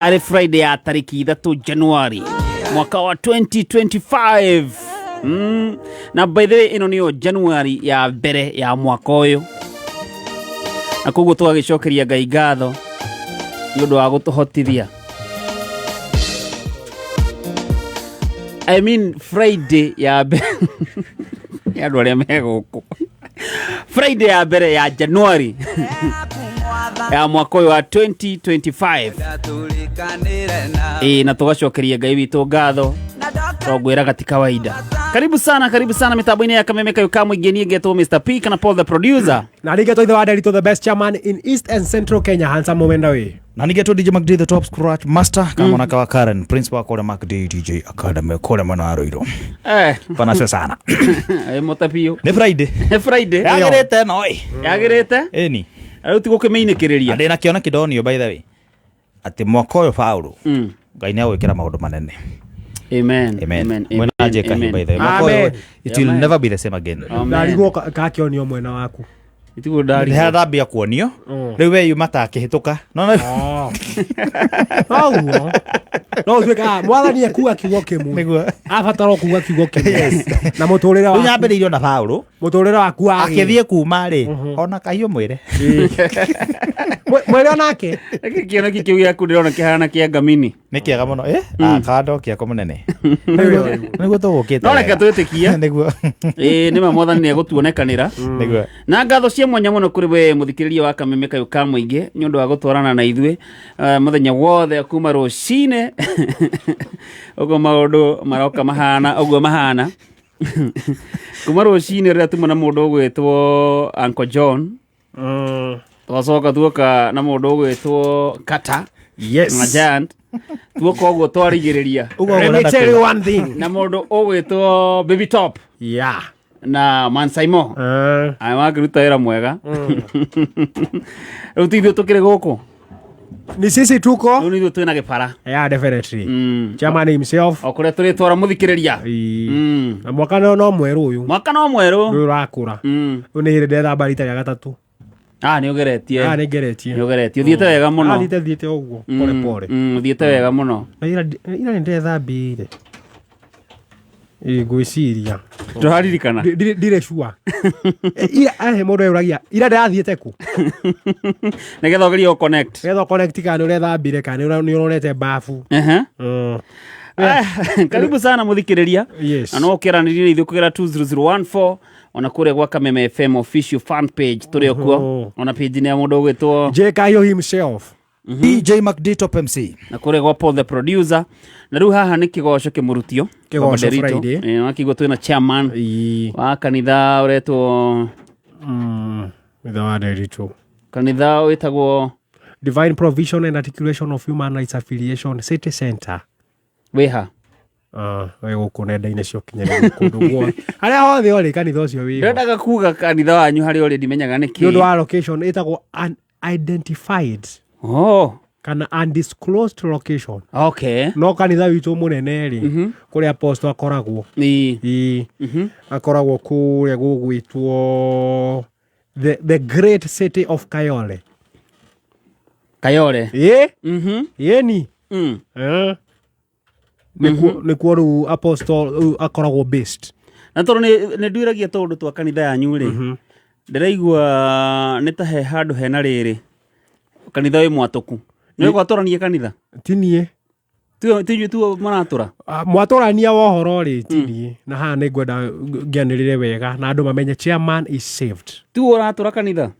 Ari Friday ya tariki 3 Januari mwaka wa 2025. Na by the way ino niyo January ya mbere ya mwaka uyu. Na koguo twagicokeria Ngai ngatho ni undu wa gutuhotithia. I mean Friday ya ya ndo ya meguku. Friday ya mbere ya January ya mwaka wa 2025. Na tugacokeria Ngai witu ngatho togwira katika kawaida. Karibu sana mitambo-ini ya Kameme Kayuka mwigeni ngetwo Mr. P kana Paul the producer. Na nigetwo ithe wa Derito the best chairman in East and Central Kenya handsome Momenda we. Na nigetwo DJ McD the top scratch master kama na kawa Karen principal kwa McD DJ Academy kwa mwana Aroiro. Panaswa sana. Motapio. Ni Friday. Friday. Yagirete noi. Yagirete? Eni. Ari tuko kemeinekiriria. Ande na kiona kidonio by the way. Ati mwaka uyu Paulo. Ngai ni agwikira maundu manene. Amen. Mwena ajeka hi by the way. It will never be the same again. Ndarigwo kakionio mwena waku. Itigo ndari. Nda thambia kuonio. Riu we yumata akihituka. No. No tweka mwathani akuga kiugo kimwe. Niguo. Abataro kuga kiugo kimwe. Yes. Na muturira waku. Unyambiririo na Paulo. Muturira waku akithie kuma ri. Ona kahiu mwire. Mwire onake. Kiona kikiu giaku ndirona kihana kia ngamini. Ni kiega muno. Kando kiako munene. Niguo tugukite. No reke twitikia. Niguo. Nima mwathani ni egutuonekanira. Niguo. Na ngatho cia mwanya muno kuri we muthikiriria wa Kameme Kayuka mwingi ni undu wa gutwarana na ithwe muthenya wothe kuma rucine ugo maundu maroka mahana kuma rucine ria tuma na mundu ugwitwo Uncle John twacoka tuoka na mundu ugwitwo Kata na Giant tuoka uguo twarigiriria let me tell you one thing na mundu ugwitwo Baby Top na Mansaimo ai wakiruta wira mwega utithio tukire guku ni sisi tuko nithio twina gipara definitely chairman himself okure turi twara muthikiriria na mwaka no mweru uyu urakura ni hire ndetha barita ya gatatu ni ugeretie thiete wega muno thiete uguo pole thiete wega muno na ira ndetha mbire gwiciria turaririkana dire shua ira mundu uragia ira ndathiete ku negetha ugerio connect kana uretha mbire kana ni urorete bafu karibu sana muthikiriria no ukiraniriria ithu kugira 20014 ona kure gwa Kameme FM official fan page turi kuo ona page ni ya mundu ugwitwo JKO himself DJ McD top MC na kure gwa Paul the producer na riu haha ni kigoco kimurutio kigoco Friday wakigo twina chairman wa kanitha uretwo mitha wa Derito kanitha witagwo Divine Provision and Articulation of Human Rights Affiliation City Center weha we gukunenda-ini cio kinyana kundu guo aria hothe ori kanitha ucio wi ndendaga kuga kanitha wanyu hari already menyaga niki ndu wa location itagwo unidentified kana undisclosed location. No kanitha witu munene ri kuria apostle akoragwo akoragwo kuria gugwitwo the great city of Kayole yeni nikuo riu apostle akoragwo based na toro ni ndwiragia tondu twa kanitha yanyu ri ndiraigua ni ta he handu hena riri kanitha wi mwatuku ni gwatorania kanitha tinie tu maratura mwatorania wohoro ri tinie na ha ni ngwenda ngianirire wega na andu mamenye chairman is saved tu uratura kanitha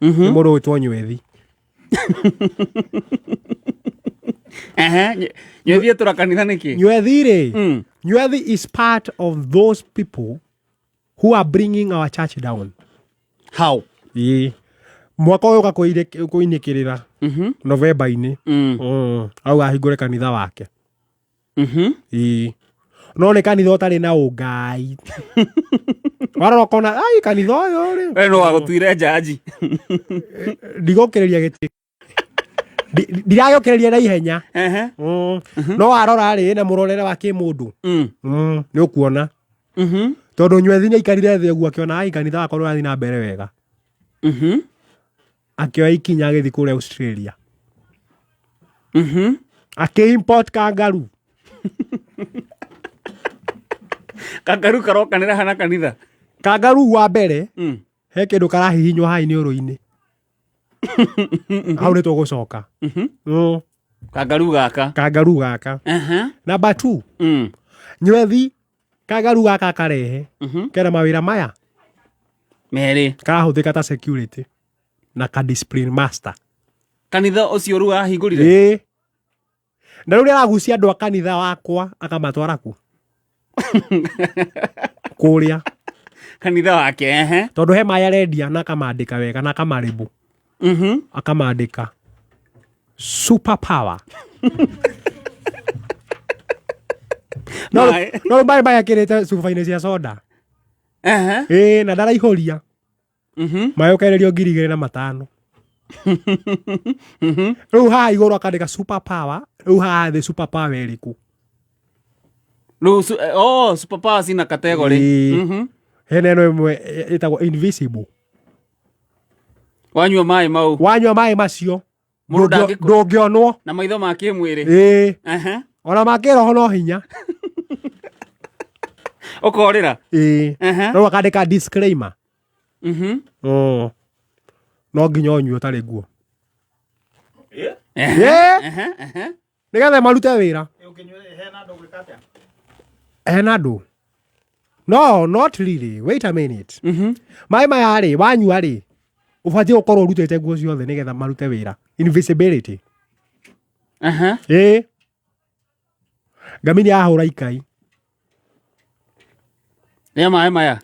ni mundu witwo Nywethi Nywethi tura kanitha niki Nywethi ri Nywethi is part of those people who are bringing our church down. How? Mwaka uyu kuinikirira November-ini au ahingure kanitha wake no ni kanitha utari na ungai warokona kanitha uyu ri we no wagutuire jaji ndigokiriria giti ndirayokereria na ihenya no warora ri na murorere wa kimundu ni ukuona tondu Nywethi ni ikarire thi guo akiona kanitha wako urathi na mbere wega akioya ikinya agithi kure Australia Aki-import kangaroo. Kangaroo karokanĩra hana kanitha. Kangaroo wa mbere he kĩndũ karahihinywo haha iniũrũ-inĩ. Hau nĩ tũgũcoka. Kangaroo gaka. Number 2. Nywethi kangaroo gaka karehe kena mawĩra maya merĩ karahũthĩka ta security na ka discipline master. Kanitha ũcio rĩu ahingũrire? Na rĩu nĩaragucia andũ a kanitha wakwa akamatwara ku kũrĩa kanitha wake. Tondũ he maya arendia na akamandĩka wega na akamarĩbũ. Akamandĩka super power. No maĩ maya kĩrĩte cuba-inĩ cia soda. Na ndaraihũria. Maĩ ũkenerio 2,500. Rĩu haha igũrũ akandĩka super power. Rĩu haha thĩ super power ĩrĩkũ? Super power cina category. Hena ĩno ĩmwe ĩtagwo invisible. Wanyua maĩ macio ndũngĩonwo na maitho ma kĩmwĩrĩ. Ona ma kĩroho no hinya. Ũkorĩra. No akandĩka disclaimer. No nginya ũnyue ũtarĩ nguo. Nĩgetha marute wĩra. Hena andũ. No, not really. Wait a minute. Maĩ maya rĩ, wanyua rĩ, ũbatiĩ gũkorwo ũrutĩte nguo ciothe nĩgetha marute wĩra. Invisibility. Ngamini ahũra ikai. Nĩa maĩ maya?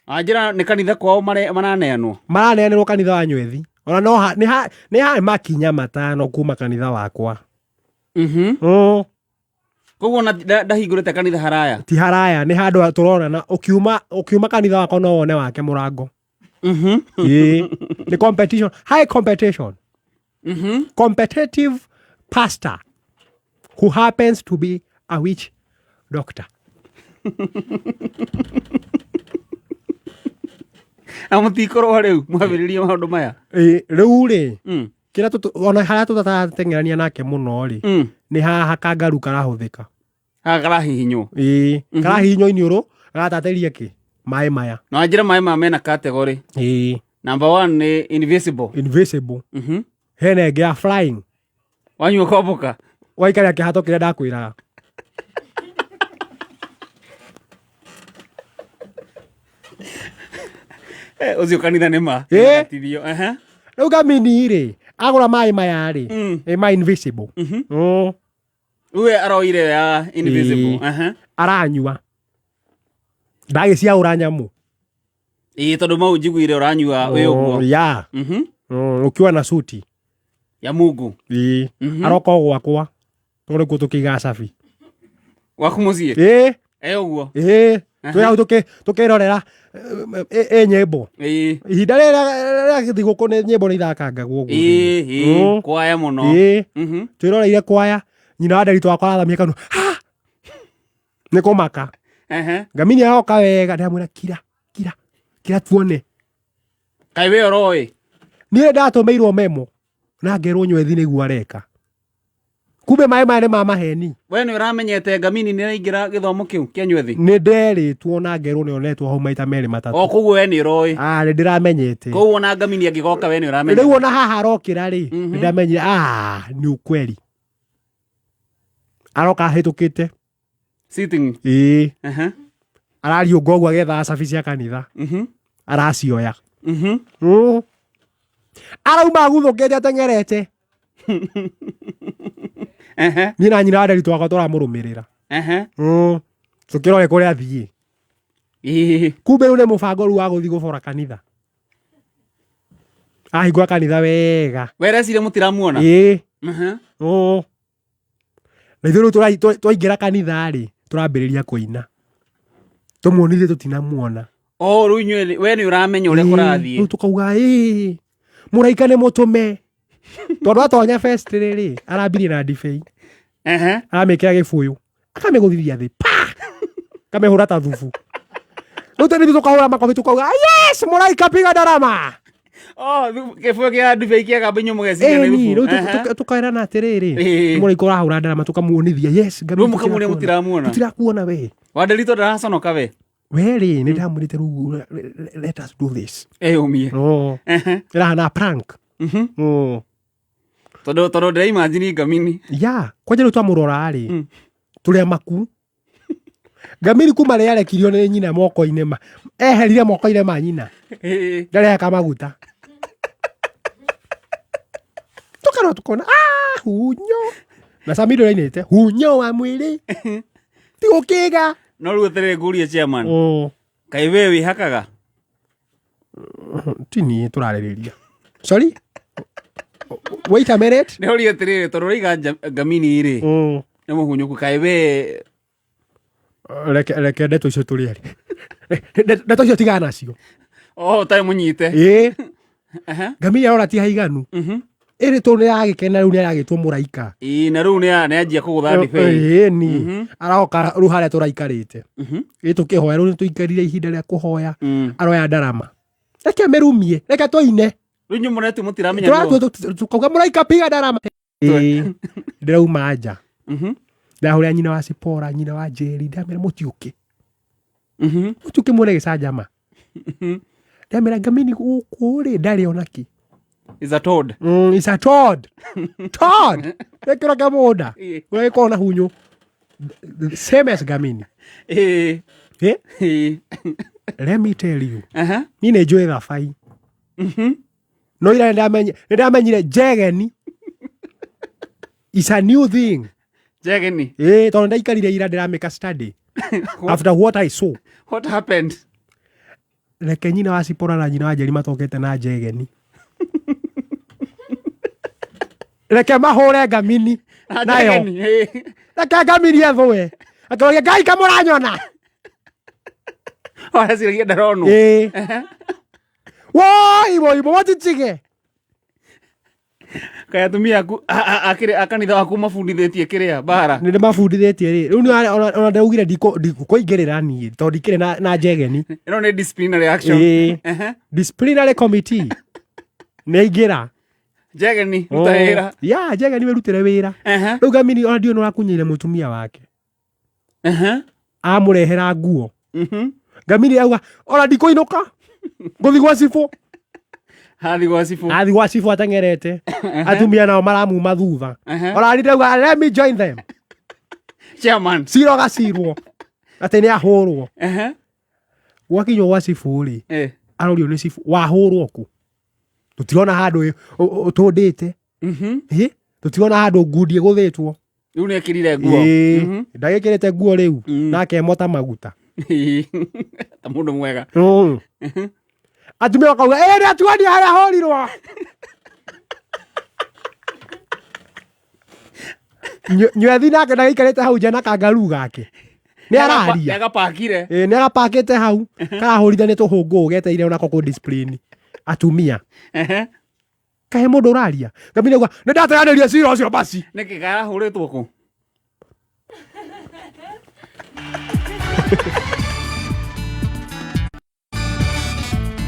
Anjĩra nĩ kanitha kwao maraneanwo. Maraneanĩrwo kanitha wa Nywethi. Ona no nĩ harĩ makinya 5 kuma kanitha wakwa. Koguo ndahingũrĩte kanitha haraya. Ti haraya, nĩ handũ tũrona na ũkiuma kanitha wakwa no wone wake mũrango. Nĩ competition, high competition. Competitive pastor who happens to be a witch doctor. Amũtikorwo rĩu mwambĩrĩrie maũndũ maya. Rĩu rĩ, kĩrĩa ona harĩa tũtateng'erania nake mũno rĩ, nĩ haha kangaroo karahũthĩka. Haha karahihinywo. Karahihinywo iniũrũ, garatatĩria kĩ? Maĩ maya. Na njĩra maĩ maya mena category. Number 1 nĩ invisible. Hena ĩngĩ ya flying. Wanyua kwamboka. Waikaria kĩhato kĩrĩa ndakwĩraga. Ũcio kanitha nĩ ma. Rĩu Ngamini rĩ, agũra maĩ maya rĩ, ma invisible. Uwe aroire ya invisible. Aranyua. Ndagĩciaũra nyamũ. Tondũ mau njiguire ũranyua wĩ ũguo. Ũkiwa na suti ya Mungu. Aroka gwakwa. Tũrĩ kuo tũkĩiga cabi. Gwaku mũciĩ? Ũguo. Twĩ hau tũkĩrorera nyĩmbo. Ihinda rĩrĩa thigũkũ nĩ nyĩmbo nĩ ithakangagwo ũguo. Kwaya mũno. Twĩroreire kwaya. Nyina wa Nderitũ wakwa arathamia kanua. Nĩ kũmaka. Ngamini aroka wega ndamwĩra kira tuone. Kaĩ we ũroĩ? Niĩ ndatũmĩirwo memo na ngerwo Nywethi nĩguo areka. Kumbe maĩ maya nĩ ma maheni. We nĩ ũramenyete Ngamini nĩ araingĩra gĩthomo kĩu kĩa Nywethi? Nĩ nderĩtwo na ngerwo nĩ onetwo hau maita merĩ matatũ. Koguo we nĩ ũroĩ? Nĩ ndĩramenyete. Koguo na Ngamini angĩgoka we nĩ ũramenyete? Rĩu ona haha arokĩra rĩ, nĩ ndamenyire nĩ ukweli. Aroka ahĩtũkĩte. Sitting. Arariũnga ũguo agetha cabi cia kanitha. Aracioya. Arauma aguthũkĩte ateng'erete. Niĩ na nyina wa Nderitũ wakwa tũramũrũmĩrĩra. Tũkĩrore kũrĩa athiĩ. Kumbe rĩu nĩ mũbango rĩu wa gũthiĩ gũbora kanitha. Ahingũra kanitha wega. Werecirie mũtiramuona? Na ithuĩ rĩu twaingĩra kanitha rĩ, tũrambĩrĩria kũina. Tũmuonithie tũtinamuona. Rĩu inyuĩ we nĩ ũramenya ũrĩa kũrathiĩ. Rĩu tũkauga mũraika nĩ mũtũme. Tondũ atonya first rĩrĩ, arambirie na ndibei. Aramĩkĩra gĩbũyũ. Akamĩgũthithia thĩ. Akamĩhũra ta thubu. Rĩu tene tũkahũra makobi tũkauga yes, mũraika piga ndarama. Kĩbũyũ kĩa ndibei kĩega binyo mũgeciria nĩ thubu. Tukairana atĩrĩrĩ mũraika ũrahũra ndarama tukamuonithia yes rĩu mũkamuonia mũtiramuona tutirakuona we Wanderito ndaraconoka we weri nĩ ndamwĩrĩte rĩu let us do this umie ĩrahana prank tondũ ndĩraimagine Ngamini ya kwanja rĩu twamũrora-rĩ tũrĩa maku Ngamini kuma rĩrĩa arekirio nĩ nyina moko-inĩ eherire moko-inĩ ma nyina ndarehaka maguta tukarora tukona hunyo na Samido ainĩte hunyo wa mwĩrĩ ti gũkĩga no rĩu eterere ngũrie chairman kaĩ we wĩhakaga ti niĩ tũrarĩrĩria sorry wait a minute nĩ ũria eterere tondũ ũraiga Ngamini-rĩ nĩ mũhunyũku kaĩ we reke ndeto icio tũrĩari ndeto icio tigana nacio ũtarĩ mũnyite Ngamini arora ti haiganu ĩrĩ tũ nĩ yagĩkena rĩu nĩ aragĩtwo mũraika na rĩu nĩ anjia kũgũtha ndibei ni aroka rĩu harĩa tũraikarĩte tũkĩhoya rĩu nĩtũikarire ihinda rĩa kũhoya aroya ndarama reke mĩrumie reke tũine rĩu nyumũretu mũtiramenya tukauga mũraika piga ndarama ndĩrauma nja ndahũrĩra nyina wa Sipora nyina wa Njeri ndamĩra mũtiũke muone gĩcanjama ndamĩra Ngamini gũkũ-rĩ ndarĩ onaki is a toad is a toad rekĩra kamũnda ũragĩkorwo na hunyo same as Ngamini let me tell you niĩ nĩ njũĩ thabai no ira nĩndamenyire Njegeni is a new thing Njegeni tondũ ndaikarire ira ndĩramĩka study after what I saw what happened reke nyina wa Sipora na nyina wa Njeri matokete na Njegeni reke mahũre Ngamini nayo reke Ngamini ethũe akĩroria Ngai kamũranyona araciragia ndaronwo woi matitige kaya atumia aku akanitha waku mabundithĩtie kĩrĩa bara nĩ ndĩmabundithĩtie rĩu ona ndaugire ndikũingĩrĩra niĩ tondũ ndikĩrĩ na Njegeni ĩno nĩ disciplinary action disciplinary committee nĩ ingĩra Njegeni ruta wĩra Njegeni wĩrutĩre wĩra rĩu Ngamini ona ndiũ nĩwakunyĩire mũtumia wake amũrehera nguo Ngamini auga ona ndikũinũka ngũthi gwa Cibũ athi gwa Cibũ ateng'erete atumia nao maramuma thutha ona niĩ ndauga let me join them chairman cira ũgacirwo atĩ nĩ ahũrwo gwakinywo gwa Cibũ-rĩ arorio nĩ Cibũ wahũrwo ku tutirona handũ ũtũndĩte tutirona handũ ngundi ĩgũthĩtwo rĩu nĩ ekĩrire nguo ndagĩkĩrĩte nguo rĩu nake emota maguta ta mũndũ mwega atumia wakauga nĩ atuania harĩa horirwo nywethi nake ndagĩikarĩte hau nja na kangaru gake nĩ araria agapakire nĩ agapakĩte hau karahũrithanĩ tũhũngũ geteire onako kũ discipline atumia kahe mũndũ ũraria Ngamini auga nĩ ndateanĩria cira ũcio basi nĩkĩ karahũrĩtwo kũ